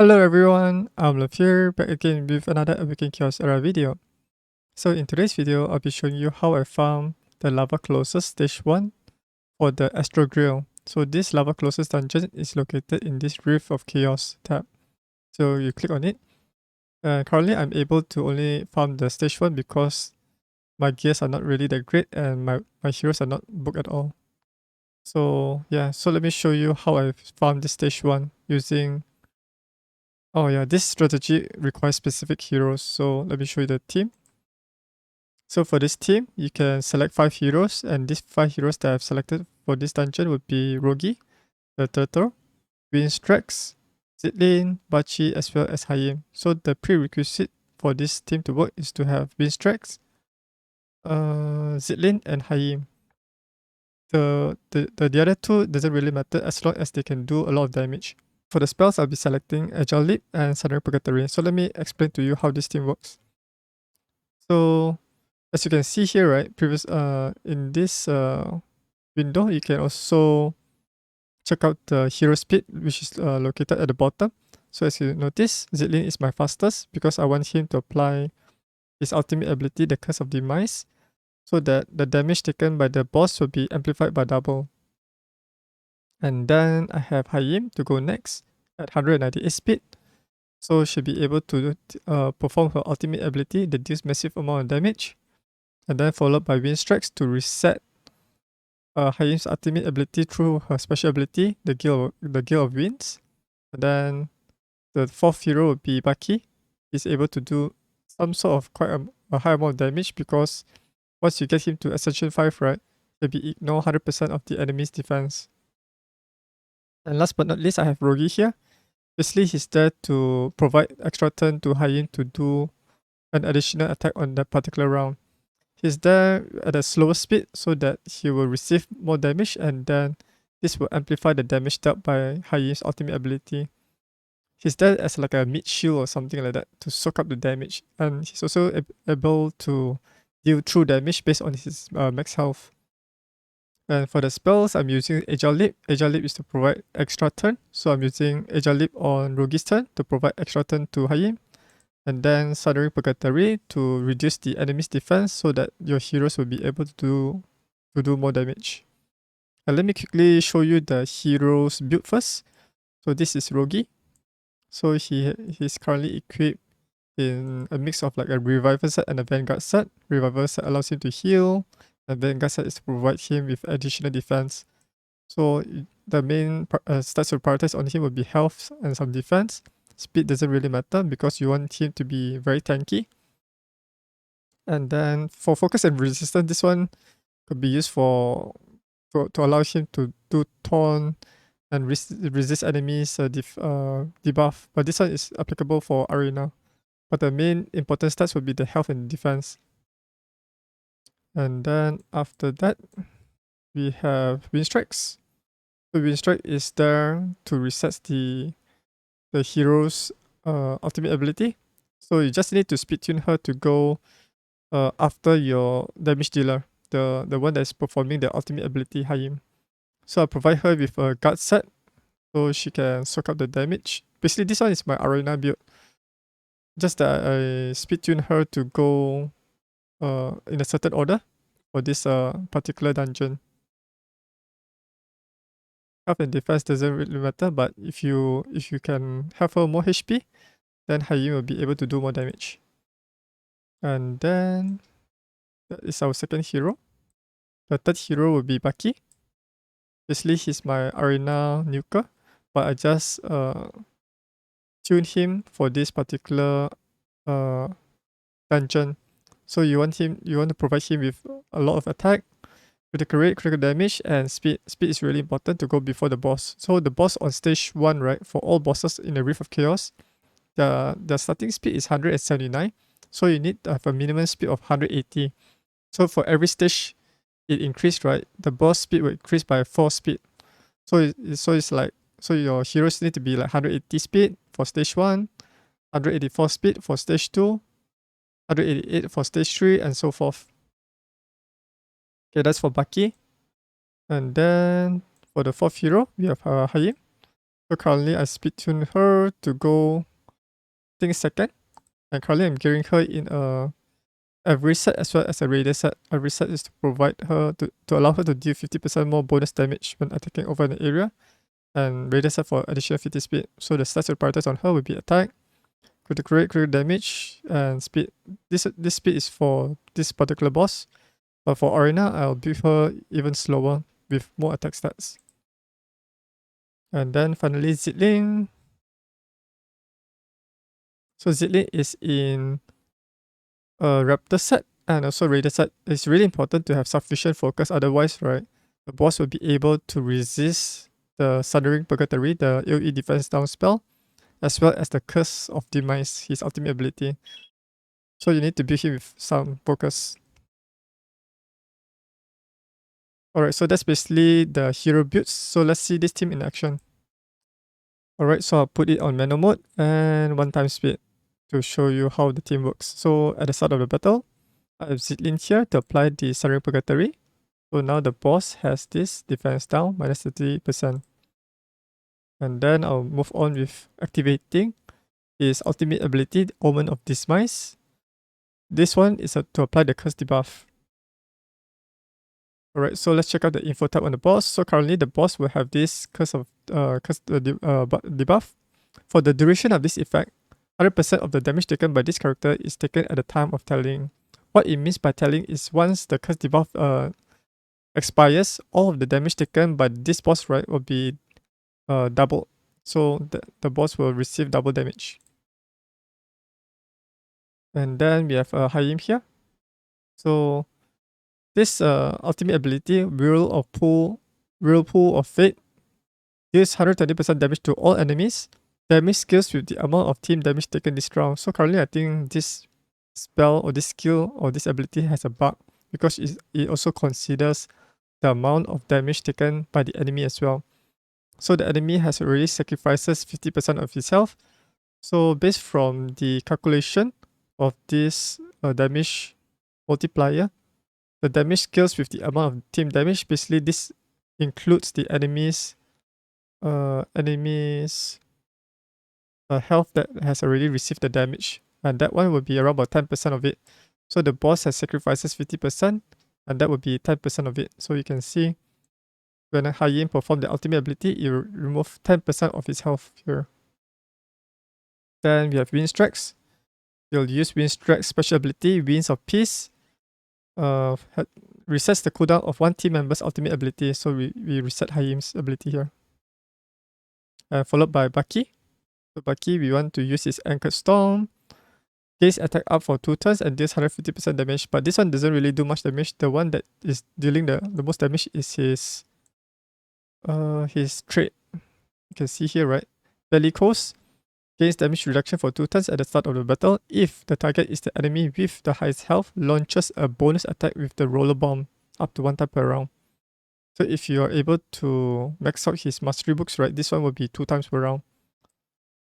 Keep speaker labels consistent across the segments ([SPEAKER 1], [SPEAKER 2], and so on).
[SPEAKER 1] Hello everyone, I'm Love here, back again with another Awaken Chaos Era video. So in today's video, I'll be showing you how I found the Lava Colossus stage 1 for the Astro Grail. So this Lava Colossus dungeon is located in this Rift of Chaos tab. So you click on it. Currently I'm able to only farm the stage 1 because my gears are not really that great and my heroes are not booked at all. So yeah, so let me show you how I farmed this stage 1 using... Oh yeah, this strategy requires specific heroes. So let me show you the team. So for this team, you can select 5 heroes, and these 5 heroes that I've selected for this dungeon would be Rogi, the Turtle, Winstrax, Zitlin, Bachi, as well as Hayim. So the prerequisite for this team to work is to have Winstrax, Zitlin, and Hayim. The other two doesn't really matter as long as they can do a lot of damage. For the spells, I'll be selecting Ayumilove and Sudden Purgatory. So let me explain to you how this team works. So as you can see here, right, in this window, you can also check out the hero speed, which is located at the bottom. So as you notice, Zitlin is my fastest because I want him to apply his ultimate ability, the Curse of Demise, so that the damage taken by the boss will be amplified by double. And then I have Hayim to go next at 198 speed. So she'll be able to perform her ultimate ability that deals massive amount of damage. And then followed by Winstrax to reset Hayim's ultimate ability through her special ability, the Gale of Winds. And then the fourth hero would be Baki. He's able to do some sort of quite a high amount of damage because once you get him to Ascension 5, right, he'll be ignore 100% of the enemy's defense. And last but not least, I have Rogi here. Basically, he's there to provide extra turn to Hayim to do an additional attack on that particular round. He's there at a slower speed so that he will receive more damage, and then this will amplify the damage dealt by Hayim's ultimate ability. He's there as like a mid shield or something like that to soak up the damage, and he's also able to deal true damage based on his max health. And for the spells, I'm using Agile Leap. Agile Leap is to provide extra turn, so I'm using Agile Leap on Rogi's turn to provide extra turn to Hayim. And then Sudden Purgatory to reduce the enemy's defense so that your heroes will be able to do more damage. And let me quickly show you the heroes build first. So this is Rogi. So he's currently equipped in a mix of like a Reviver set and a Vanguard set. Reviver set allows him to heal, and Vanguard set is to provide him with additional defense. So the main stats to prioritize on him would be health and some defense. Speed doesn't really matter because you want him to be very tanky. And then for focus and resistance, this one could be used to allow him to do taunt and resist enemies debuff. But this one is applicable for arena. But the main important stats would be the health and defense. And then after that, we have Winstrax. So Winstrax is there to reset the hero's ultimate ability. So you just need to speed tune her to go after your damage dealer, the one that's performing the ultimate ability, Hayim. So I provide her with a guard set so she can soak up the damage. Basically, this one is my arena build. Just that I speed tune her to go in a certain order for this particular dungeon. Health and defense doesn't really matter, but if you can have her more HP, then Hayim will be able to do more damage. And then that is our second hero. The third hero will be Baki. Basically, he's my arena nuker, but I just tune him for this particular dungeon. So you want to provide him with a lot of attack, critical rate, critical damage, and speed. Speed is really important to go before the boss. So the boss on stage 1, right, for all bosses in the Rift of Chaos, the starting speed is 179. So you need to have a minimum speed of 180. So for every stage it increased, right, the boss speed will increase by 4 speed. So your heroes need to be like 180 speed for stage 1, 184 speed for stage 2, 188 for stage 3, and so forth. Okay, that's for Baki. And then for the fourth hero, we have Hayim. So currently I speed tune her to go, I think second. And currently I'm gearing her in a reset as well as a radius set. A reset is to provide her to allow her to deal 50% more bonus damage when attacking over an area. And radius set for additional 50 speed. So the stats to prioritize on her will be attack, critical damage, and speed. This speed is for this particular boss. But for Arena, I'll build her even slower with more attack stats. And then finally Zitling. So Zitling is in a Raptor set and also Raider set. It's really important to have sufficient focus, otherwise, right, the boss will be able to resist the Sundering Purgatory, the AoE defense down spell, as well as the Curse of Demise, his ultimate ability. So you need to build him with some focus. Alright, so that's basically the hero builds. So let's see this team in action. Alright, so I'll put it on manual mode and 1 time speed to show you how the team works. So at the start of the battle, I have Zitling here to apply the Sundering Purgatory. So now the boss has this defense down minus 30%. And then I'll move on with activating his ultimate ability, Omen of Demise. This one is to apply the curse debuff. Alright, so let's check out the info tab on the boss. So currently the boss will have this debuff. For the duration of this effect, 100% of the damage taken by this character is taken at the time of telling. What it means by telling is once the curse debuff expires, all of the damage taken by this boss, right, will be doubled. So the boss will receive double damage. And then we have Hayim here. So this ultimate ability, Whirlpool of Fate, deals 120% damage to all enemies. Damage scales with the amount of team damage taken this round. So currently I think this spell or this skill or this ability has a bug because it also considers the amount of damage taken by the enemy as well. So the enemy has already sacrifices 50% of his health. So based from the calculation of this damage multiplier, the damage scales with the amount of team damage. Basically, this includes the enemy's health that has already received the damage, and that one will be around about 10% of it. So the boss has sacrifices 50%, and that would be 10% of it. So you can see when Hayim perform the ultimate ability, it will remove 10% of his health here. Then we have Windstrikes. You'll use Windstrike's special ability, Winds of Peace. Resets the cooldown of one team member's ultimate ability. So we reset Hayim's ability here. Followed by Baki. So Baki, we want to use his Anchored Storm. Gaze attack up for 2 turns and deals 150% damage. But this one doesn't really do much damage. The one that is dealing the most damage is his trait. You can see here, right? Bellicose. Gains damage reduction for 2 turns at the start of the battle. If the target is the enemy with the highest health, launches a bonus attack with the roller bomb up to 1 time per round. So if you are able to max out his mastery books, right, this one will be 2 times per round.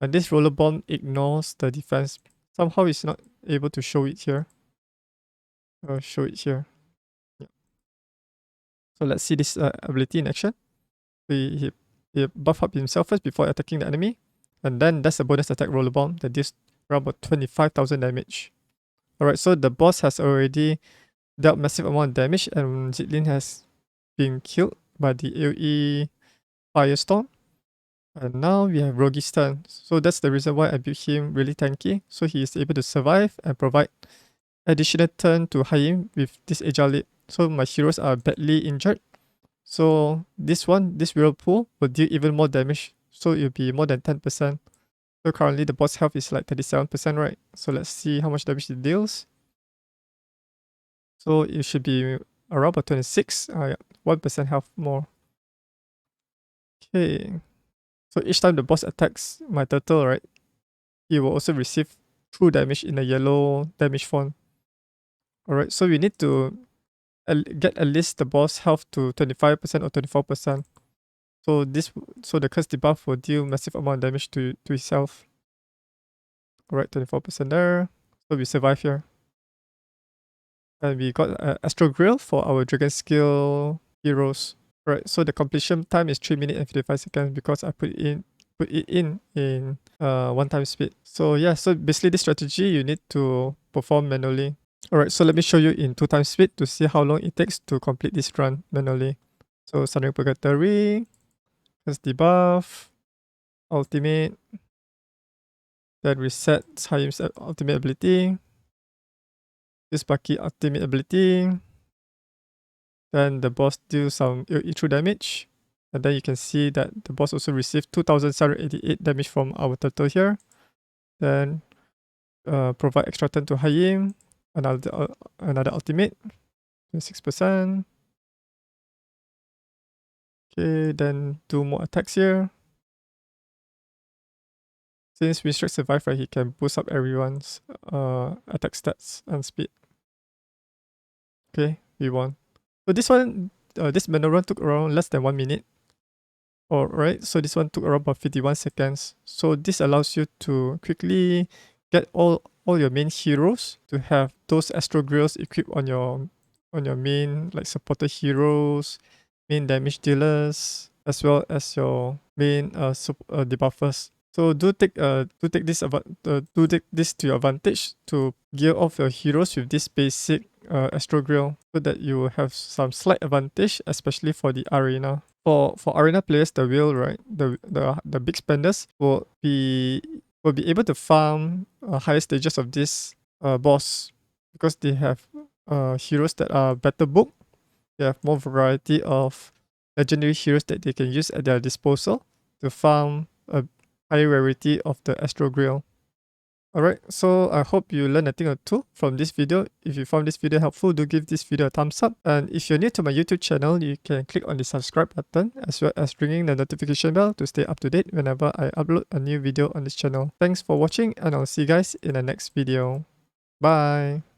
[SPEAKER 1] And this roller bomb ignores the defense. Somehow it's not able to show it here. Show it here. Yeah. So let's see this ability in action. He buff up himself first before attacking the enemy. And then that's a bonus attack roller bomb that deals around about 25,000 damage. Alright, so the boss has already dealt massive amount of damage and Zitling has been killed by the AoE Firestorm. And now we have Rogi's turn. So that's the reason why I built him really tanky. So he is able to survive and provide additional turn to Hayim with this Agile Leap. So my heroes are badly injured. So this Whirlpool will deal even more damage. So it will be more than 10%. So currently the boss health is like 37%, right? So let's see how much damage it deals. So it should be around about 26. 1% health more. Okay. So each time the boss attacks my turtle, right, he will also receive true damage in a yellow damage font. Alright, so we need to get at least the boss health to 25% or 24%. So the curse debuff will deal massive amount of damage to his health. Alright, 24% there. So we survive here. And we got Astro Grail for our Dragon Skill heroes. Right, so the completion time is 3 minutes and 55 seconds because I put it in put it in 1 time speed. So yeah, so basically this strategy you need to perform manually. Alright, so let me show you in 2 times speed to see how long it takes to complete this run manually. So Sundering Purgatory, let's debuff, ultimate, then reset Hayim's ultimate ability, use Baki ultimate ability, then the boss deals some true damage, and then you can see that the boss also received 2788 damage from our turtle here. Then provide extra turn to Hayim, another ultimate, 26%. Okay, then do more attacks here. Since Winstrike survived, right, he can boost up everyone's attack stats and speed. Okay, we won. So this one, this manual run took around less than 1 minute. Alright, so this one took around about 51 seconds. So this allows you to quickly get all your main heroes to have those Astro Grails equipped on your main like supporter heroes, main damage dealers, as well as your main debuffers. So do take this to your advantage to gear off your heroes with this basic Astro Grail so that you will have some slight advantage, especially for the arena. For arena players, the wheel, right, the big spenders will be able to farm higher stages of this boss because they have heroes that are better booked. They have more variety of legendary heroes that they can use at their disposal to farm a high rarity of the Astro Grail. Alright, so I hope you learned a thing or two from this video. If you found this video helpful, do give this video a thumbs up. And if you're new to my YouTube channel, you can click on the subscribe button as well as ringing the notification bell to stay up to date whenever I upload a new video on this channel. Thanks for watching and I'll see you guys in the next video. Bye!